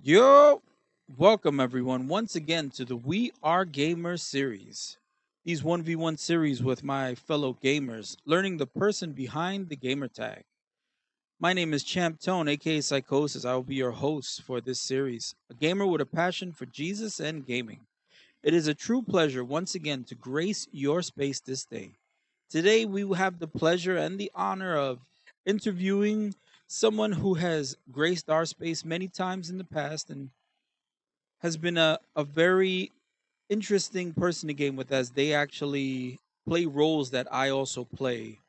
Yo, welcome everyone once again to the We Are Gamers series. These 1v1 series with my fellow gamers, learning the person behind the gamer tag. My name is Champ Tone, aka Sykosys. I will be your host for this series, a gamer with a passion for Jesus and gaming. It is a true pleasure once again to grace your space this day. Today, we will have the pleasure and the honor of interviewing someone who has graced our space many times in the past and has been a very interesting person to game with, as they actually play roles that I also play,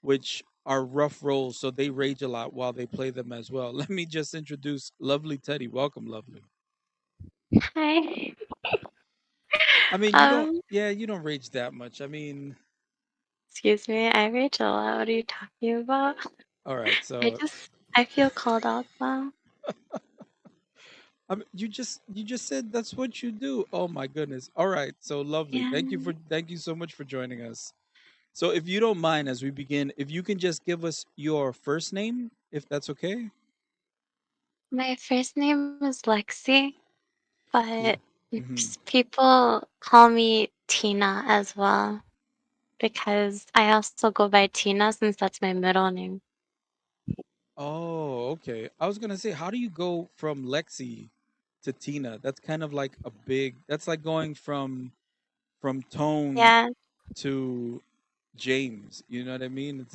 which are rough roles, so they rage a lot while they play them as well. Let me just introduce LovelyTeddi. Welcome, Lovely. Hi. I mean, you don't, Um, yeah, you don't rage that much. Excuse me, I rage a lot. What are you talking about? All right, I so just I feel called out now. you just said that's what you do. Oh my goodness. All right, so Lovely. Yeah. Thank you so much for joining us. So, if you don't mind, as we begin, if you can just give us your first name, if that's okay. My first name is Lexi, but Mm-hmm. people call me Tina as well because I also go by Tina since that's my middle name. Oh, okay. I was gonna say, how do you go from Lexi to Tina? That's kind of like a big. That's like going from Tone Yeah, to James. You know what I mean?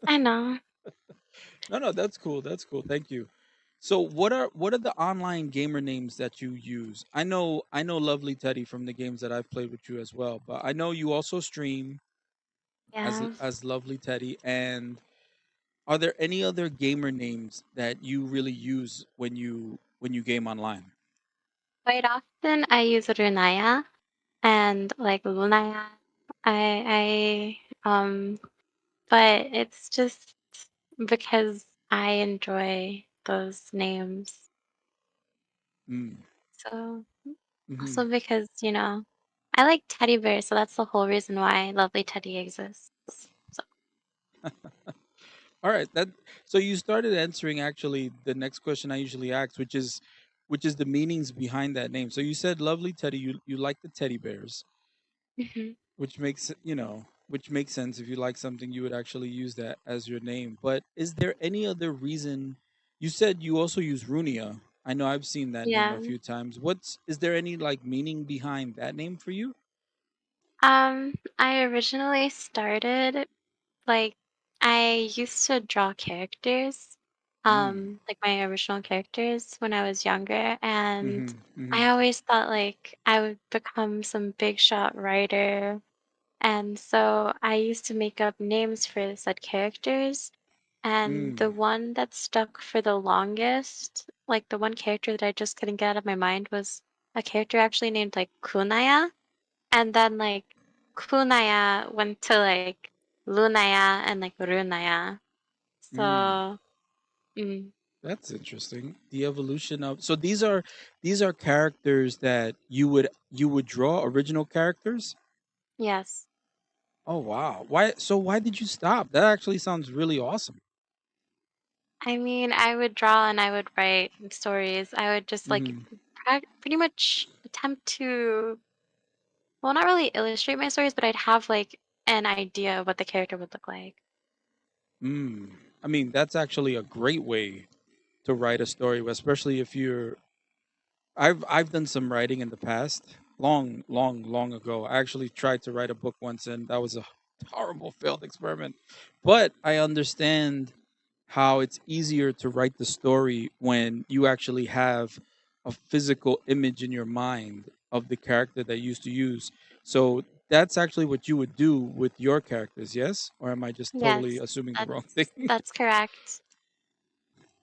I know. No, no, that's cool. That's cool. Thank you. So, what are the online gamer names that you use? I know Lovely Teddy from the games that I've played with you as well, but I know you also stream Yeah. as Lovely Teddy. And are there any other gamer names that you really use when you game online? Quite often I use Runaya and like Lunaya. I but it's just because I enjoy those names. Mm. So Hmm. also because, I like teddy bears, so that's the whole reason why Lovely Teddy exists. So All right. That so you started answering actually the next question I usually ask, which is the meanings behind that name. So you said Lovely Teddy. You like the teddy bears, mhm. which makes sense. If you like something, you would actually use that as your name. But is there any other reason? You said you also use Runia. I know I've seen that name Yeah. a few times. What's is there any like meaning behind that name for you? I originally started like I used to draw characters, Mm. like my original characters when I was younger, and Mm-hmm. Mm-hmm. I always thought like I would become some big shot writer. And so I used to make up names for said characters. And Mm. the one that stuck for the longest, like the one character that I just couldn't get out of my mind was a character actually named like Kunaya. And then like Kunaya went to like Lunaya and like Runaya. Mm. So mm, That's interesting. The evolution of so these are characters that you would draw original characters. yes. Oh wow! Why did you stop? That actually sounds really awesome. I mean, I would draw and I would write stories. I would just like Hmm. pretty much attempt to, well, not really illustrate my stories, but I'd have like an idea of what the character would look like. Mm. I mean, that's actually a great way to write a story, especially if you're. I've done some writing in the past, long, long, long ago. I actually tried to write a book once, and that was a horrible failed experiment. But I understand how it's easier to write the story when you actually have a physical image in your mind of the character that you used to use. So that's actually what you would do with your characters, yes? Or am I just totally Yes, assuming the wrong that's thing? that's correct.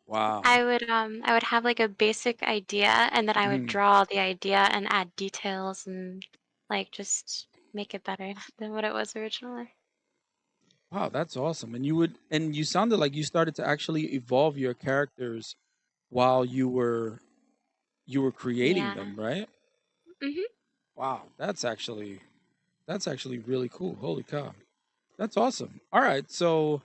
Wow. I would have like a basic idea and then I would Mhm. draw the idea and add details and like just make it better than what it was originally. Wow, that's awesome. And you sounded like you started to actually evolve your characters while you were creating Yeah. them, right? Hmm. Wow, that's actually really cool. Holy cow. That's awesome. All right, so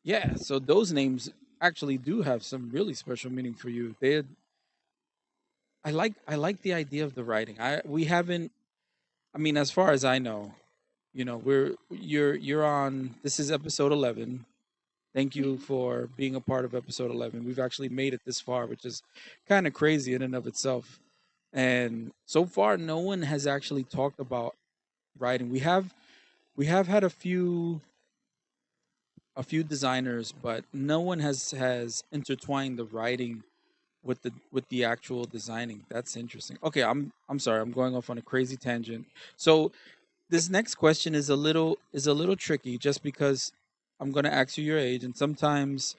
yeah, so those names actually do have some really special meaning for you. I like the idea of the writing. I we haven't. I mean, as far as I know, you're on. This is episode 11. Thank you Mhm. for being a part of episode 11. We've actually made it this far, which is kind of crazy in and of itself. And so far, no one has actually talked about writing. We have had a few designers, but no one has intertwined the writing with the actual designing. That's interesting. Okay, I'm sorry. I'm going off on a crazy tangent. So this next question is a little tricky just because I'm going to ask you your age, and sometimes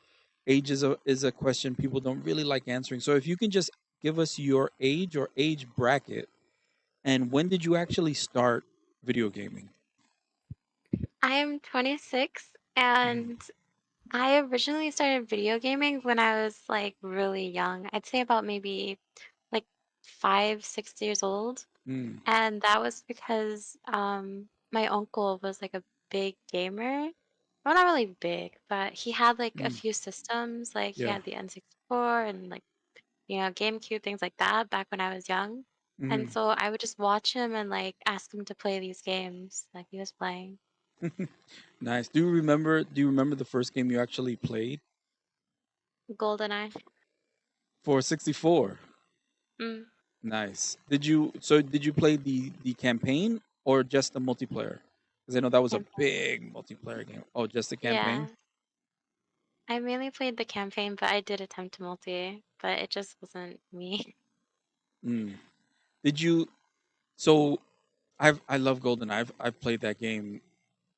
age is a question people don't really like answering. So if you can just give us your age or age bracket, and when did you actually start video gaming? I am 26 Mm, and I originally started video gaming when I was like really young. I'd say about maybe like 5, 6 years old. mm, And that was because my uncle was like a big gamer. Well, not really big, but he had like a mm, few systems. Like he yeah. had the N64 and like, GameCube, things like that back when I was young. And Mm. so I would just watch him and like ask him to play these games like he was playing. Nice. Do you remember the first game you actually played GoldenEye. for 64? Mm, Nice. Did you play the campaign or just the multiplayer? Because I know that was a campaign. big multiplayer game. Oh, just the campaign? Yeah. I mainly played the campaign, but I did attempt to multi, but it just wasn't me. Mm. Did you so I love Golden. I've played that game.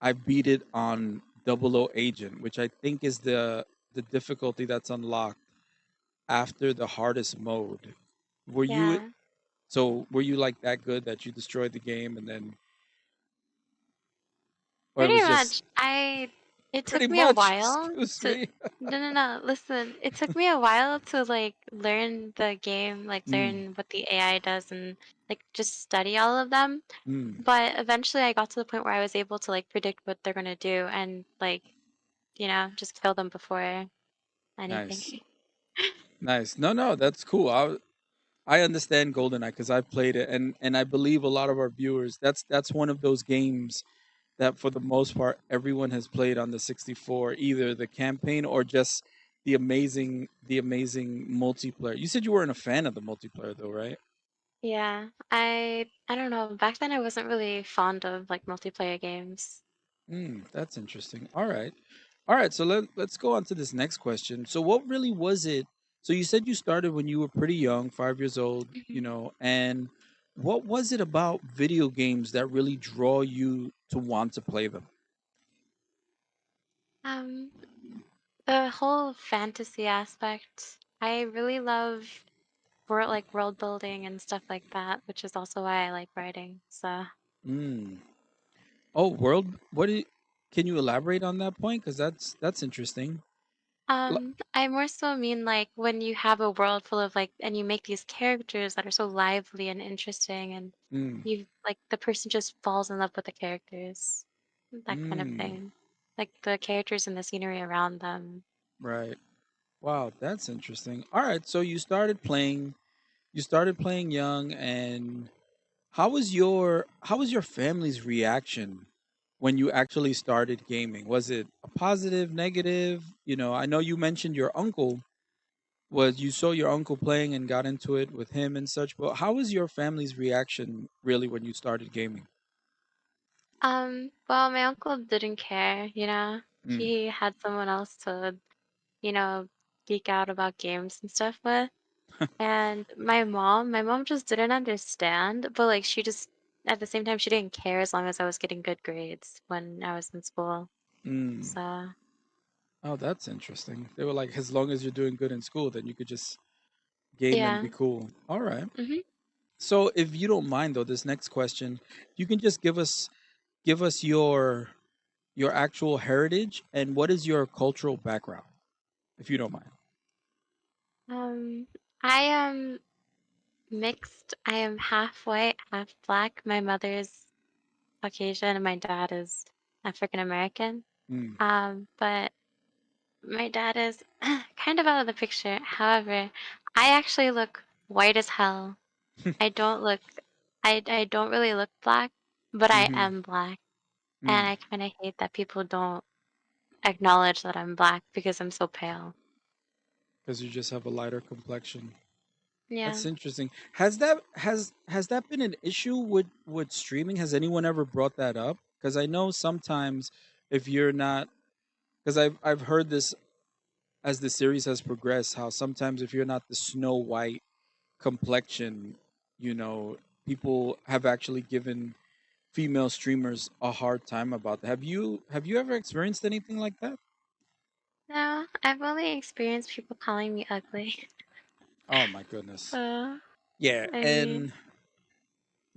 I beat it on Double O Agent, which I think is the difficulty that's unlocked after the hardest mode. Were you Yeah. were you like that good that you destroyed the game and then or it Pretty was just much. It pretty took me a much, while excuse to me. no, no, no, listen. It took me a while to like learn the game, like Mm, learn what the AI does and like just study all of them. mm, But eventually I got to the point where I was able to like predict what they're gonna do and like, just kill them before anything. nice. Nice. No, no, that's cool. I understand GoldenEye because I've played it, and I believe a lot of our viewers. That's one of those games that, for the most part, everyone has played on the 64, either the campaign or just the amazing multiplayer. You said you weren't a fan of the multiplayer, though, right? Yeah. I don't know. Back then I wasn't really fond of like multiplayer games. That's interesting. All right. So let's go on to this next question. So, what really was it? So, you said you started when you were pretty young, 5 years old, and what was it about video games that really draw you to want to play them? Um, the whole fantasy aspect. I really love world building and stuff like that, which is also why I like writing. So, Mm. Oh, world. Can you elaborate on that point? Because that's interesting. L- I more so mean like when you have a world full of like, and you make these characters that are so lively and interesting, and Mm, you like the person just falls in love with the characters, that kind of mm, thing. Like the characters and the scenery around them. right. Wow, that's interesting. All right. So you started playing young, and how was your family's reaction when you actually started gaming? Was it a positive, negative? I know you mentioned you saw your uncle playing and got into it with him and such, but how was your family's reaction really when you started gaming? Well, my uncle didn't care. Mm, He had someone else to, you know, geek out about games and stuff with. And my mom just didn't understand, but like she just at the same time she didn't care as long as I was getting good grades when I was in school. mm. So, Oh, that's interesting. They were like, as long as you're doing good in school, then you could just game and be yeah. cool. All right. Hmm. So, if you don't mind, though, this next question, you can just give us your actual heritage and what is your cultural background, if you don't mind. Um, I am mixed. I am half white, half black. My mother's Caucasian and my dad is African American. Mm, But my dad is kind of out of the picture. However, I actually look white as hell. I don't look I don't really look black, but I Mm-hmm. am black. And Mm. I kind of hate that people don't acknowledge that I'm black because I'm so pale. Because you just have a lighter complexion. Yeah. That's interesting. Has that been an issue with streaming? Has anyone ever brought that up? Because I know sometimes if you're not, because I've heard this as the series has progressed, how sometimes if you're not the Snow White complexion, you know, people have actually given female streamers a hard time about that. Have you ever experienced anything like that? No, I've only experienced people calling me ugly. Oh my goodness. Uh, Yeah, I mean, and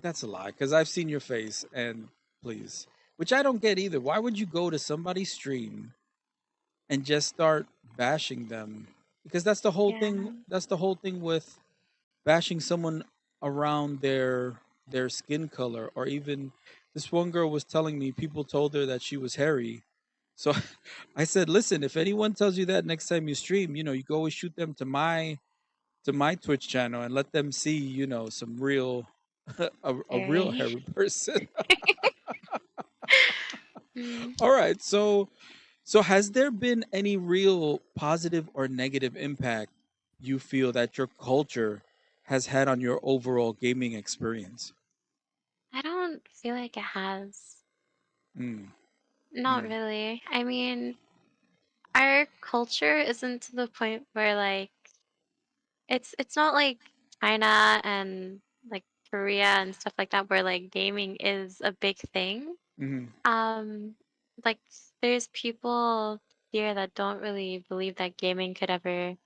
that's a lie because I've seen your face and please, which I don't get either. Why would you go to somebody's stream and just start bashing them? Because that's the whole yeah, thing. That's the whole thing with bashing someone around their skin color, or even this one girl was telling me people told her that she was hairy. So I said, listen, if anyone tells you that next time you stream, you can always shoot them to my Twitch channel and let them see, some real a real very. hairy person. Mm, All right. So has there been any real positive or negative impact you feel that your culture has had on your overall gaming experience? I don't feel like it has. Mm, Not mm, really. I mean, our culture isn't to the point where like it's not like China and like Korea and stuff like that where like gaming is a big thing. mm, Um like there's people here that don't really believe that gaming could ever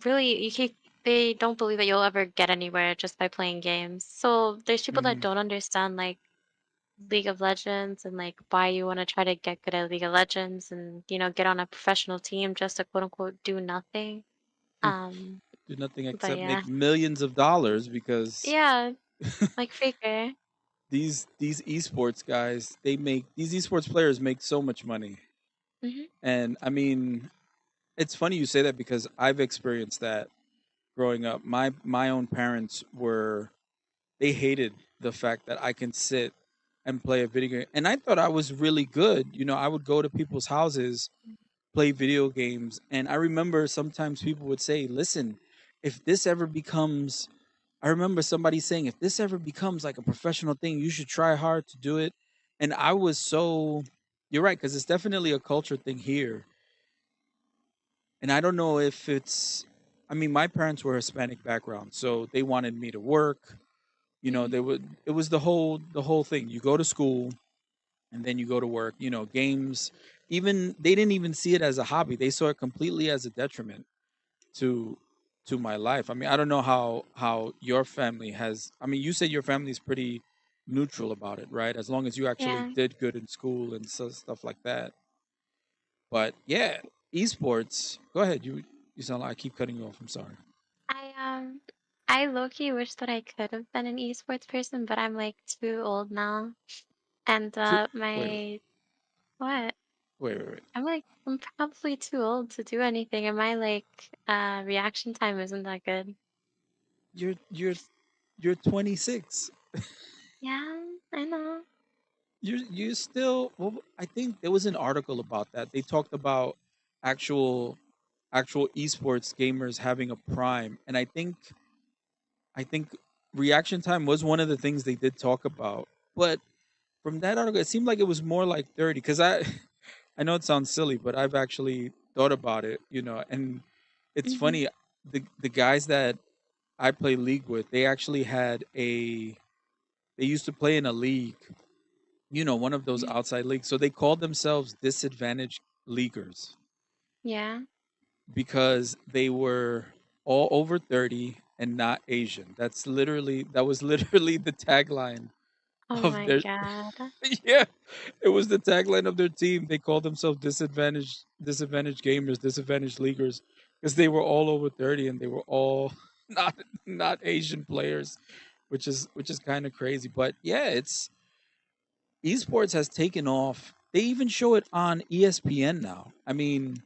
really they don't believe that you'll ever get anywhere just by playing games. So there's people that mm, don't understand like League of Legends and like why you want to try to get good at League of Legends and get on a professional team just to quote unquote do nothing. Um do nothing but except yeah. make millions of dollars because Yeah, like Faker. these esports guys, these esports players make so much money. Hmm. And I mean, it's funny you say that because I've experienced that growing up. My own parents were they hated the fact that I can sit and play a video game. And I thought I was really good. I would go to people's houses, play video games, and I remember sometimes people would say, "Listen, if this ever becomes I remember somebody saying if this ever becomes like a professional thing, you should try hard to do it." And I was so you're right cuz it's definitely a culture thing here. And I don't know if it's I mean, my parents were Hispanic background, so they wanted me to work. Hmm. They would it was the whole thing. You go to school and then you go to work. Games even they didn't even see it as a hobby. They saw it completely as a detriment to to my life. I mean, I don't know how your family has I mean, you said your family is pretty neutral about it, right? As long as you actually Yeah. did good in school and stuff like that. But yeah, esports. Go ahead. You sound like I keep cutting you off. I'm sorry. I I low key wish that I could have been an esports person, but I'm like too old now. And Two, wait, my what? wait. I'm probably too old to do anything, and my like reaction time isn't that good. You're 26. Yeah, I know. You still well, I think there was an article about that. They talked about actual actual esports gamers having a prime, and I think reaction time was one of the things they did talk about. But from that article, it seemed like it was more like 30 cuz I know it sounds silly, but I've actually thought about it, and it's Hmm. funny the guys that I play league with, they used to play in a league, one of those outside leagues. So they called themselves disadvantaged leaguers Yeah. because they were all over 30 and not Asian. That was literally the tagline Oh of my their god. yeah, it was the tagline of their team. They called themselves disadvantaged gamers, disadvantaged leaguers because they were all over 30 and they were all not Asian players, which is kind of crazy. But yeah, it's esports has taken off. They even show it on ESPN now. I mean,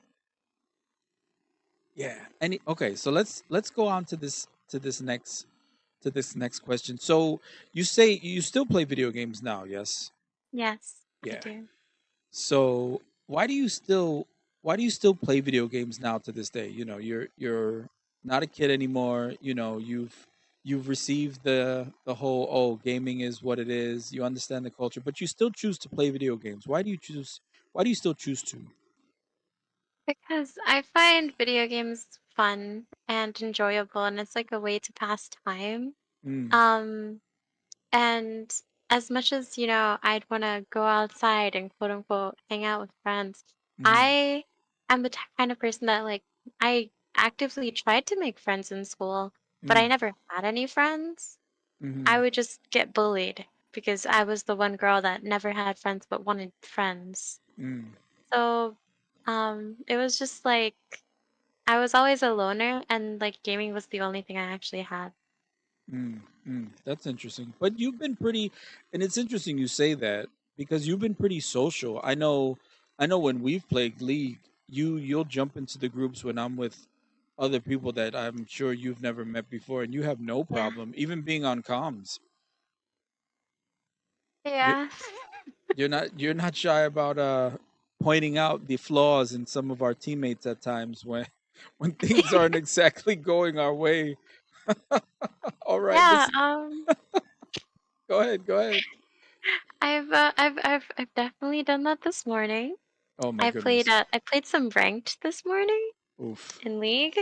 yeah. Okay, so let's go on to to this next question. So you say you still play video games now, yes? Yes, I Yeah. do. So why do you still play video games now to this day? You're not a kid anymore. You've received the whole, oh, gaming is what it is. You understand the culture, but you still choose to play video games. Why do you still choose to? Because I find video games fun and enjoyable, and it's like a way to pass time. Mm, Um, and as much as, I'd want to go outside and quote unquote hang out with friends, mm, I am the kind of person that, like, I actively tried to make friends in school, but I mm, never had any friends. I mm, would just get bullied because I was the one girl that never had friends but wanted friends. mm. So, it was just like I was always a loner, and like gaming was the only thing I actually had. That's interesting. But you've been pretty, and it's interesting you say that because you've been pretty social. I know when we've played League, you'll jump into the groups when I'm with other people that I'm sure you've never met before, and you have no Yeah. problem even being on comms. You're Yeah. you're not shy about pointing out the flaws in some of our teammates at times when when things aren't exactly going our way. All right, Yeah, this go ahead. I've definitely done that this morning. Oh my goodness. I played some ranked this morning Oof. in League,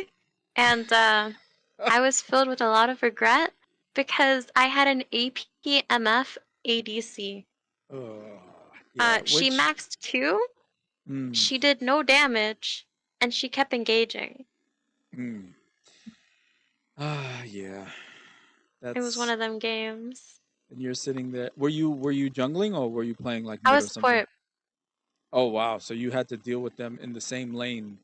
and I was filled with a lot of regret because I had an APMF ADC. Oh, yeah. She Which, maxed Q, mm, she did no damage, and she kept engaging. mm. Yeah. It was one That's, of them games. and you're sitting there. Were you jungling or were you playing like I mid was or something? support. Oh wow. So you had to deal with them in the same lane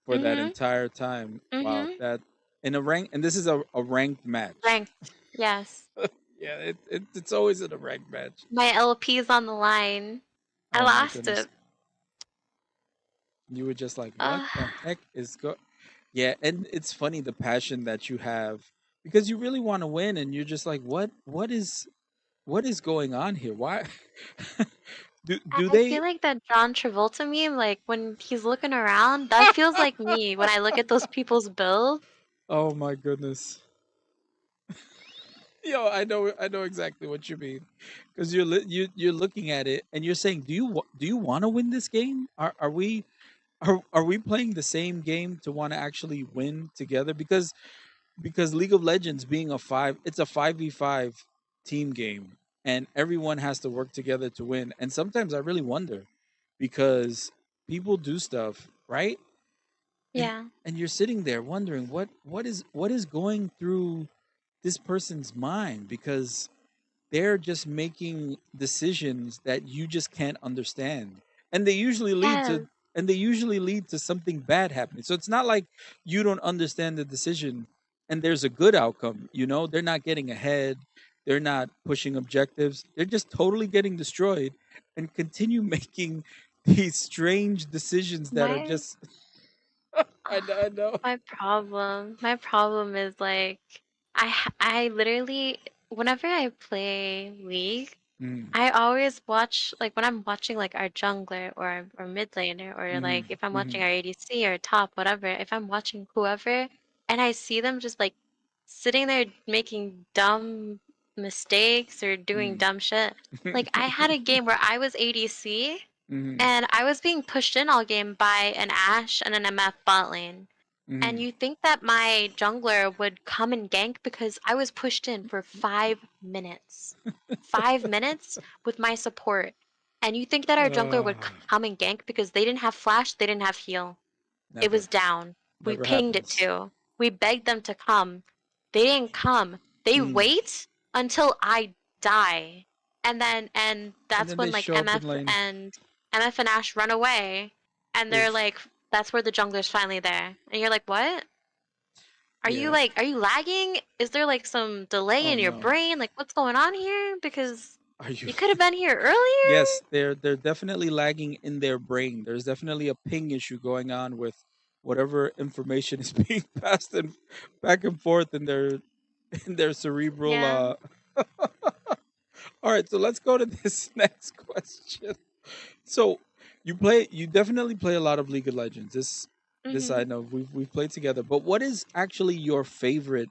for that Mhm. entire time. Wow. Mhm. That in a rank, and this is a ranked match. Ranked. Yes. Yeah, it's always in a ranked match. My LP's on the line. I Oh my lost goodness. it. You were just like, what Uh, the heck is go? Yeah, and it's funny the passion that you have because you really want to win, and you're just like, what is going on here? Why do I they? feel like that John Travolta meme, like when he's looking around, that feels like me when I look at those people's builds. Oh my goodness. Yo, I know exactly what you mean because you're looking at it and you're saying, do you want to win this game? Are we playing the same game to want to actually win together? Because League of Legends being it's a 5v5 team game and everyone has to work together to win. And sometimes I really wonder because people do stuff, right? And Yeah. and you're sitting there wondering what is going through this person's mind because they're just making decisions that you just can't understand. And they usually lead to Yes. and they usually lead to something bad happening. So it's not like you don't understand the decision and there's a good outcome, they're not getting ahead, they're not pushing objectives. They're just totally getting destroyed and continue making these strange decisions that are My just I know. my problem is like I literally whenever I play League, Mm, I always watch, like, when I'm watching, like, our jungler or mid laner, or, mhm, like, if I'm watching mhm, our ADC or top, whatever, if I'm watching whoever and I see them just, like, sitting there making dumb mistakes or doing mm. dumb shit. Like, I had a game where I was ADC Mhm, and I was being pushed in all game by an Ashe and an MF bot lane. And mhm. you think that my jungler would come and gank because I was pushed in for 5 minutes. 5 minutes with my support. And you think that our jungler would Ah, come and gank because they didn't have flash, they didn't have heal. It never. was down. We Never pinged it happens. too. We begged them to come. They didn't come. They Mm. wait until I die. And And that's then they when like show up in lane. MF and Ash run away, and they're Oof. like, that's where the jungler's finally there. And you're like, what? Yeah. Are you lagging? Is there like some delay Oh in your no. brain? Like what's going on here? Because Are you? you could have been here earlier. Yes, they're definitely lagging in their brain. There's definitely a ping issue going on with whatever information is being passed and back and forth in their cerebral. Yeah. All right, so let's go to this next question. So you definitely play a lot of League of Legends. This I Mhm. know we've played together. But what is actually your favorite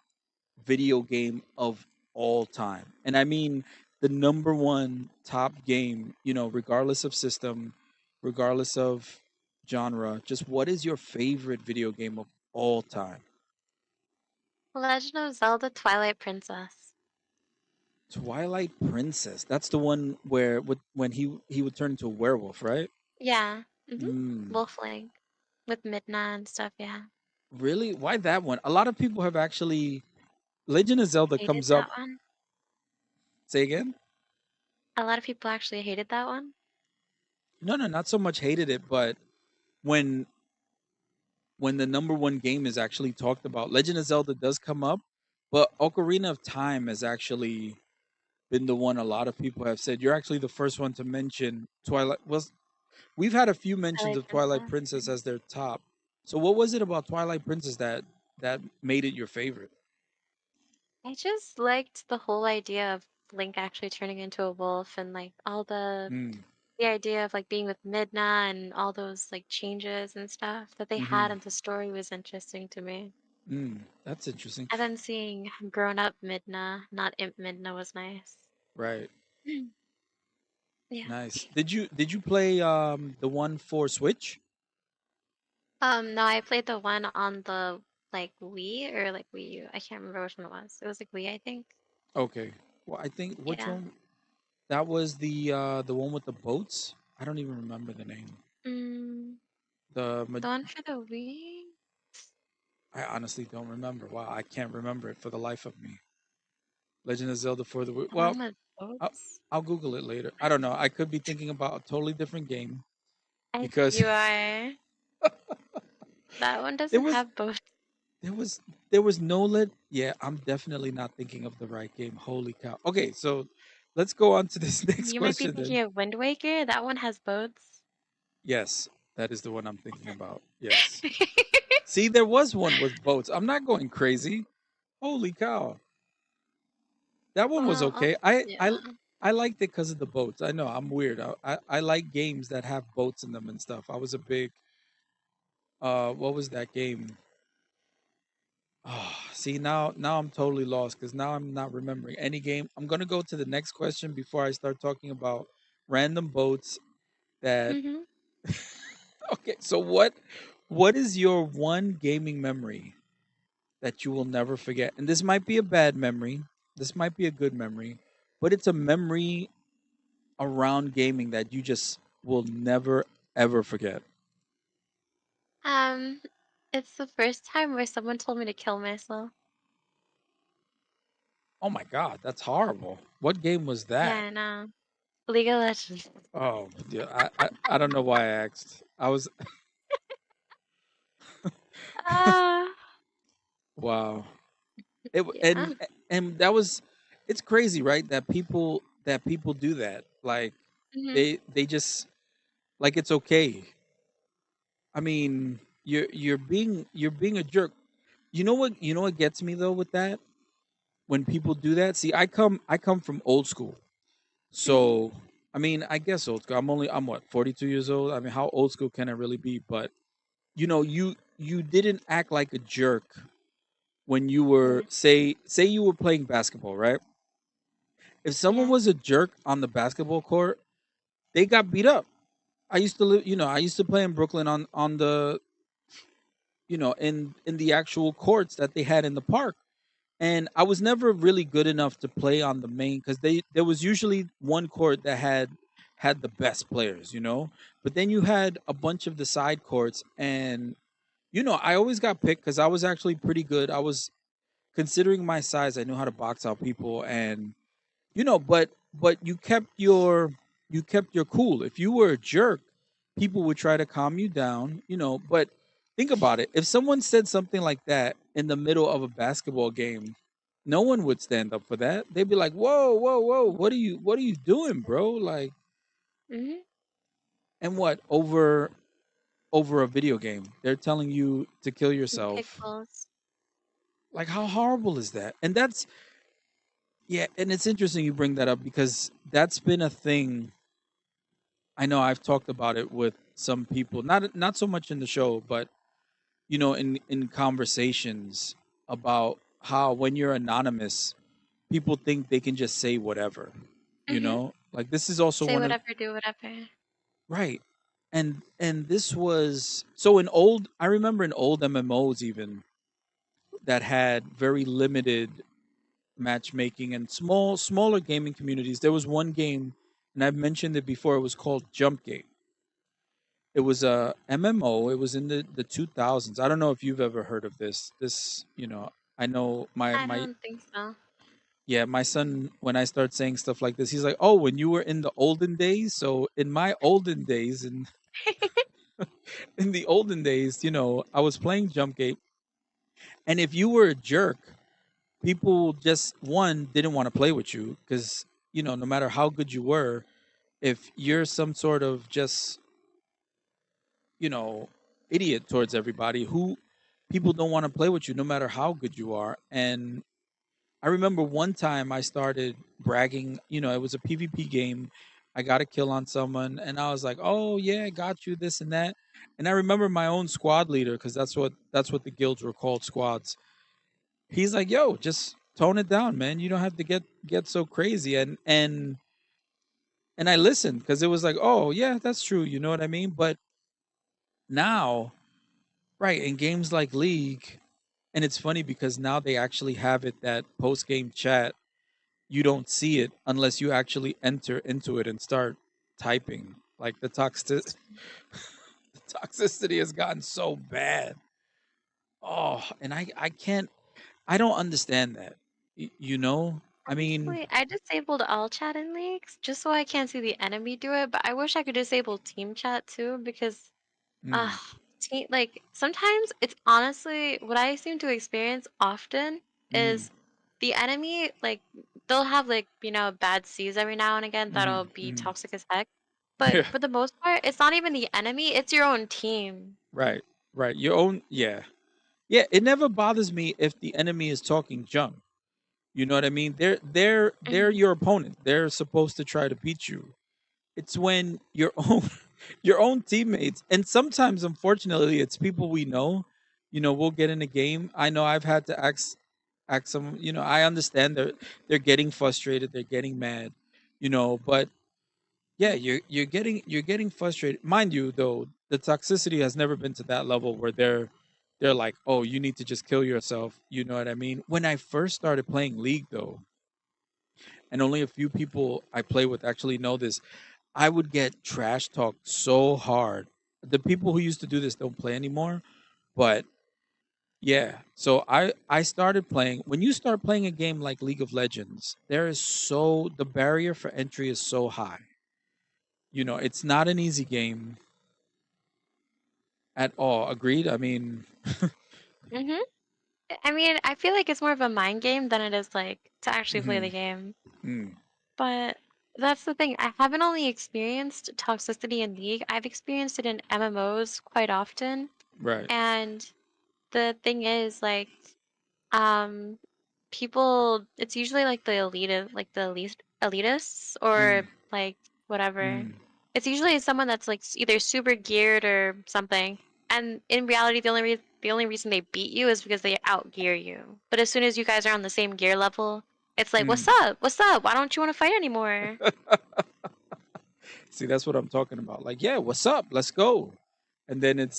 video game of all time? And I mean the number one top game, regardless of system, regardless of genre, just what is your favorite video game of all time? Legend of Zelda Twilight Princess. Twilight Princess. That's the one where when he would turn into a werewolf, right? Yeah. Mm, Wolfling with Midna and stuff, yeah. really? Why that one? A lot of people have actually Legend of Zelda Hated comes up. that one. Say again? A lot of people actually hated that one. No, no, not so much hated it, but when the number one game is actually talked about, Legend of Zelda does come up, but Ocarina of Time has actually been the one a lot of people have said. You're actually the first one to mention Twilight. Was we've had a few mentions Twilight of Twilight Princess. Princess as their top. So what was it about Twilight Princess that made it your favorite? I just liked the whole idea of Link actually turning into a wolf and like all Mm, the idea of like being with Midna and all those like changes and stuff that they mm-hmm, had in the story was interesting to me. that's interesting. And then seeing grown up Midna, not Imp Midna, was nice. Right. Mm. Yeah. Nice. Did you play the one for Switch? No, I played the one on the like Wii or like Wii U. I can't remember which one it was. It was like Wii, I think. Okay. Well, I think which Yeah. one that was the one with the boats. I don't even remember the name. Mm, The ma- the one for the Wii? I honestly don't remember. Wow, I can't remember it for the life of me. Legend of Zelda for the The well, one with I'll, boats? I'll Google it later. I don't know. I could be thinking about a totally different game I think because you are. That one there doesn't was have boats. there was there was no let. Yeah, I'm definitely not thinking of the right game. Holy cow. Okay, so let's go on to this next You might be question then. thinking of Wind Waker. That one has boats. Yes, that is the one I'm thinking about. Yes. See, there was one with boats. I'm not going crazy. Holy cow. That one was Well, okay. yeah. I liked it because of the boats. I know I'm weird. I like games that have boats in them and stuff. I was a big what was that game? Oh, see now I'm totally lost because now I'm not remembering any game. I'm gonna go to the next question before I start talking about random boats that Mm-hmm. okay, so what is your one gaming memory that you will never forget? And this might be a bad memory. This might be a good memory, but it's a memory around gaming that you just will never ever forget? Um, it's the first time where someone told me to kill myself. Oh my god, that's horrible. What game was Yeah, that? I know. League of Legends. Oh, yeah, I don't know why I asked. I was Ah, wow. It yeah. and that was it's crazy, right? That people do that. Like Mm-hmm. they just like it's okay. I mean, you're being a jerk. You know what gets me though with that? When people do that. See, I come from old school. Mm-hmm. So, I mean, I guess old school. I'm what, 42 years old? I mean, how old school can I really be? But, you didn't act like a jerk when you were Yeah. say you were playing basketball, right? If someone Yeah. was a jerk on the basketball court, they got beat up. I used to play in Brooklyn on the, in the actual courts that they had in the park. And I was never really good enough to play on the main because there was usually one court that had the best players. But then you had a bunch of the side courts, and I always got picked because I was actually pretty good. I was considering my size, I knew how to box out people, and but you kept your cool. If you were a jerk, people would try to calm you down. But think about it. If someone said something like that in the middle of a basketball game, no one would stand up for that. They'd be like, "Whoa, whoa, whoa! What are you doing, bro?" Like, Mm-hmm. and what, over over a video game. They're telling you to kill yourself. Pickles. Like, how horrible is that? And that's, yeah, and it's interesting you bring that up because that's been a thing. I know I've talked about it with some people, not so much in the show, but in conversations about how when you're anonymous, people think they can just say whatever. Mm-hmm. Like this is also Say one of whatever, do whatever. right. And this was so in old I remember in old MMOs even that had very limited matchmaking and smaller gaming communities. There was one game, and I've mentioned it before. It was called Jump Game. It was a MMO. It was in the 2000s. I don't know if you've ever heard of this. I know I my don't think so. yeah, my son when I start saying stuff like this, he's like, "Oh, when you were in the olden days." So in my olden days, in the olden days, I was playing Jump Game, and if you were a jerk, people just one didn't want to play with you because no matter how good you were, if you're some sort of just you know idiot towards everybody, who people don't want to play with you no matter how good you are. And I remember one time I started bragging, it was a PvP game. I got a kill on someone and I was like, "Oh yeah, I got you this and that." And I remember my own squad leader because that's what the guilds were called, squads. He's like, "Yo, just tone it down, man. You don't have to get so crazy." And I listened because it was like, "Oh, yeah, that's true." You know what I mean? But now, right, in games like League, and it's funny because now they actually have it that post-game chat, you don't see it unless you actually enter into it and start typing. Like the toxicity has gotten so bad. Oh, and I can't I don't understand that. You know? I mean, Honestly, I disabled all chat in leagues just so I can't see the enemy do it, but I wish I could disable team chat too because mm, like sometimes it's honestly what I seem to experience often mm, is the enemy like they'll have like bad C's every now and again mm, that'll be mm. toxic as heck, but Yeah, for the most part it's not even the enemy, it's your own team. right, right. Your own, yeah. Yeah, it never bothers me if the enemy is talking junk. You know what I mean? They're Mhm. your opponent. They're supposed to try to beat you. It's when your own your own teammates, and sometimes unfortunately it's people we know. We'll get in a game. I know I've had to ask some. I understand they're getting frustrated. They're getting mad. But yeah, you're getting frustrated. Mind you, though, the toxicity has never been to that level where they're like, "Oh, you need to just kill yourself." You know what I mean? When I first started playing League, though, and only a few people I play with actually know this, I would get trash talked so hard. The people who used to do this don't play anymore, but yeah. So I started playing. When you start playing a game like League of Legends, the barrier for entry is so high. It's not an easy game at all. Agreed? I mean, Mhm. I mean, I feel like it's more of a mind game than it is like to actually play the mhm, game. mm, But that's the thing. I haven't only experienced toxicity in League, I've experienced it in MMOs quite often. right. And the thing is, like, um, people, it's usually like the elitists Mm, or like whatever. mm, It's usually someone that's like either super geared or something. And in reality, the only reason they beat you is because they outgear you. But as soon as you guys are on the same gear level, it's like, what's mm. up? What's up? Why don't you want to fight anymore? See, that's what I'm talking about. Like, yeah, what's up? Let's go. And then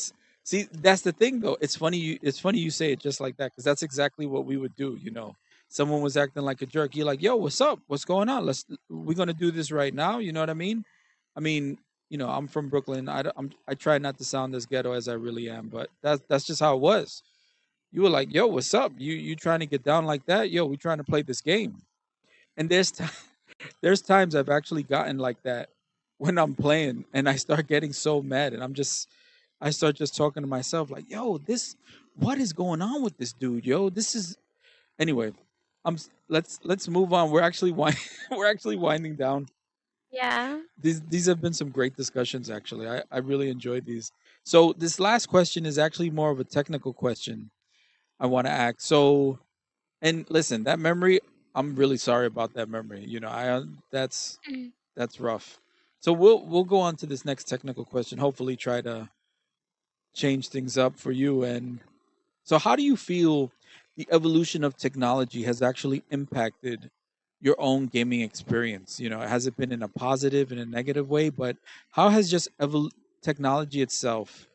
see, that's the thing though. It's funny you say it just like that because that's exactly what we would do. Someone was acting like a jerk. You're like, yo, what's up? What's going on? We're gonna do this right now. You know what I mean? I mean, I'm from Brooklyn. I try not to sound as ghetto as I really am, but that's just how it was. You were like, yo, what's up? You trying to get down like that? Yo, we trying to play this game. And there's times I've actually gotten like that when I'm playing and I start getting so mad and I start just talking to myself like, "Yo, what is going on with this dude? Yo, this is anyway, let's move on. We're actually winding down. Yeah. These have been some great discussions actually. I really enjoyed these. So this last question is actually more of a technical question I want to ask. So, and listen, that memory, I'm really sorry about that memory. That's Mm. that's rough. So we'll go on to this next technical question. Hopefully, try to change things up for you. And so, how do you feel the evolution of technology has actually impacted your own gaming experience? Has it been in a positive and a negative way? But how has just technology itself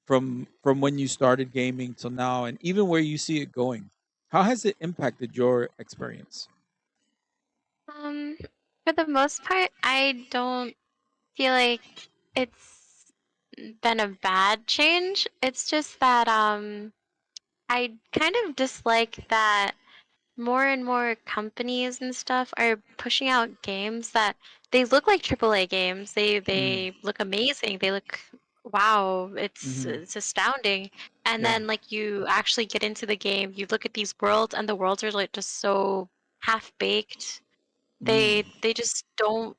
from when you started gaming till now, and even where you see it going, how has it impacted your experience? Um, for the most part, I don't feel like it's been a bad change. It's just that I kind of dislike that more and more companies and stuff are pushing out games that they look like AAA games. Mm, They look amazing. They look wow, mm-hmm. it's astounding. And Yeah. then like you actually get into the game, you look at these worlds and the worlds are like just so half baked. Mm, They just don't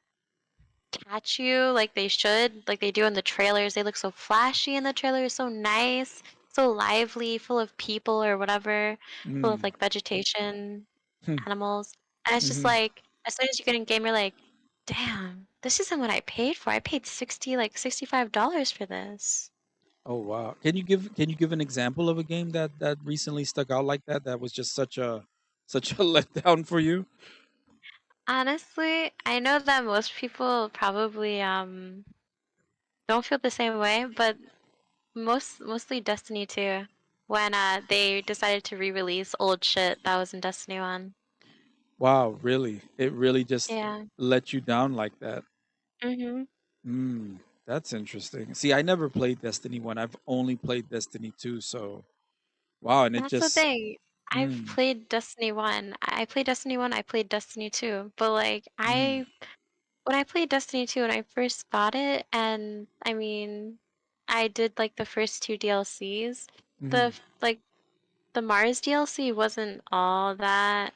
catch you like they should, like they do in the trailers. They look so flashy in the trailers, so nice, so lively, full of people or whatever, full of mm, like vegetation, hmm, animals. And it's just mm-hmm. like as soon as you get in game, you're like, damn, this isn't what I paid for. I paid $65 for this. Oh wow. Can you give an example of a game that recently stuck out like that? That was just such a letdown for you. Honestly, I know that most people probably don't feel the same way, but mostly Destiny 2 when they decided to re-release old shit that was in Destiny 1. Wow, really? It really just Yeah. let you down like that. Mhm. That's interesting. See, I never played Destiny 1. I've only played Destiny 2, so wow, and it That's the just thing. I've mm, played Destiny 1. I played Destiny 1, I played Destiny 2. But like mm, I when I played Destiny 2 when I first got it and I mean I did like the first two DLCs. mm, Like the Mars DLC wasn't all that,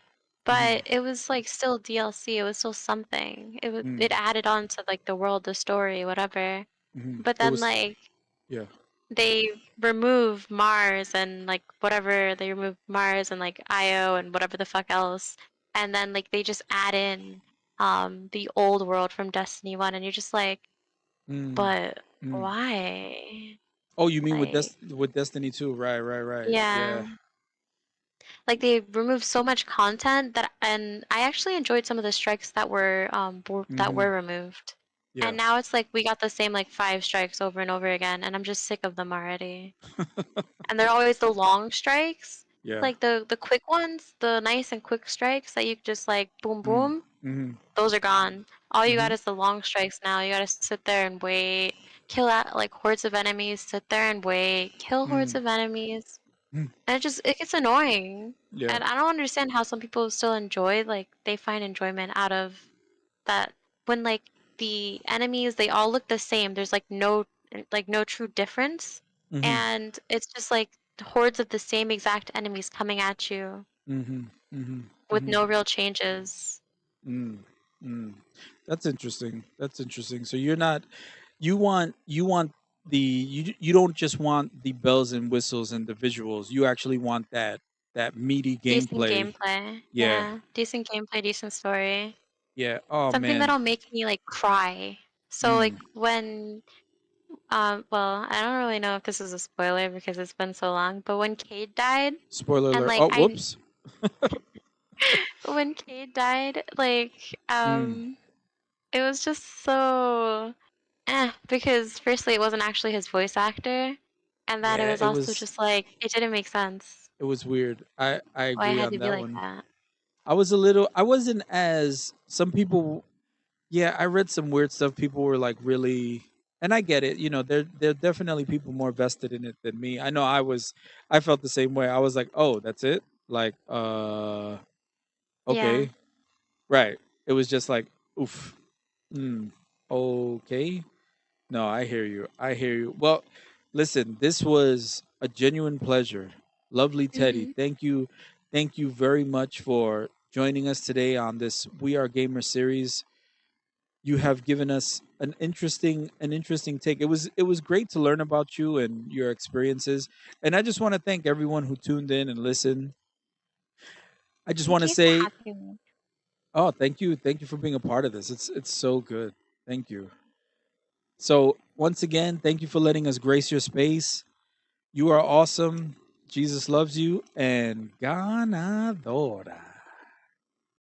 mm, but it was like still DLC. It was still something. It mm, added on to like the world, the story, whatever. But it then was like yeah. they remove Mars and like whatever they remove Mars and like Io and whatever the fuck else, and then like they just add in the old world from Destiny 1, and you're just like, Mm, but mm. why? Oh, you mean with Like Destiny 2? Right, right, right. yeah. Yeah. Like they removed so much content that and I actually enjoyed some of the strikes that Mhm. were removed. Yeah. And now it's like we got the same like five strikes over and over again and I'm just sick of them already. And they're always the long strikes. Yeah. Like the quick ones, the nice and quick strikes that you just like boom Mm. boom, Mhm. those are gone. All you got Mhm. is the long strikes now. You gotta sit there and wait, kill out like hordes of enemies, sit there and wait, kill hordes Mm. of enemies. Mm. And it gets annoying. Yeah. And I don't understand how some people still enjoy, like, they find enjoyment out of that when, like, the enemies, they all look the same. There's, like, no true difference. Mhm. And it's just, like, hordes of the same exact enemies coming at you Mhm. Mhm. with Mhm. no real changes. Mm. Mm. That's interesting. That's interesting. So you want you don't just want the bells and whistles and the visuals. You actually want that meaty Decent gameplay. gameplay. Yeah. Yeah. Decent gameplay, decent story. Yeah. Oh Something man. that'll make me, like, cry. So, like, Mm. when well, I don't really know if this is a spoiler because it's been so long, but when Cade died, Spoiler and alert. like Oh, I whoops. when Cade died, like Mm. it was just so because firstly it wasn't actually his voice actor, and that it Yeah, was also just like it didn't make sense it was weird. I why it agree had on to be that like one. that. I wasn't as some people. Yeah, I read some weird stuff. People were like really, and I get it. There definitely people more vested in it than me. I know I felt the same way. I was like, oh, that's it. Like, Yeah. okay, right. It was just like, oof, mm, okay. No, I hear you. I hear you. Well, listen, this was a genuine pleasure. Lovely Teddy. Hmm. Thank you. Thank you very much for joining us today on this We Are Gamer series. you have given us an interesting take. It was great to learn about you and your experiences. And I just want to thank everyone who tuned in and listened. I just want Thank to you for say, having me. oh, thank you for being a part of this. It's so good. Thank you. So once again, thank you for letting us grace your space. You are awesome. Jesus loves you, and ganadora.